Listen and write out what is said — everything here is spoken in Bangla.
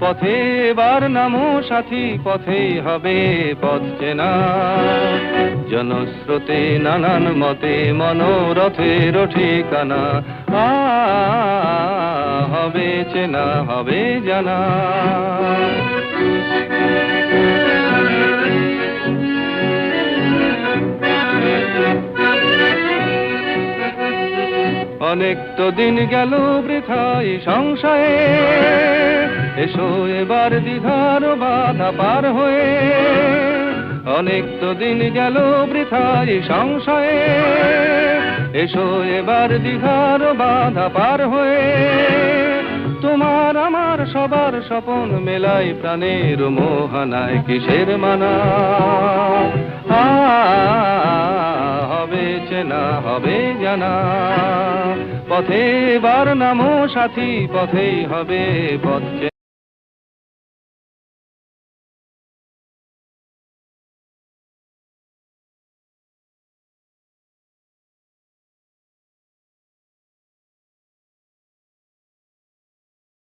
পথে এবার নামো সাথী, পথেই হবে পথ চেনা। জনস্রোতে নানান মতে মনোরথের ঠিকানা, হবে চেনা হবে জানা। অনেক তো দিন গেল বৃথাই সংশয়ে, এসো এবার দ্বিধার বাধা পার হয়ে। অনেক তো দিন গেল বৃথাই সংশয়ে, এসো এবার দ্বিধার বাধা পার হয়ে। তোমার আমার সবার স্বপন মেলাই প্রাণের মোহনায় কিসের মানা। হবে চেনা হবে জানা, পথে এবার নামো সাথী, পথেই হবে পথ চেনা।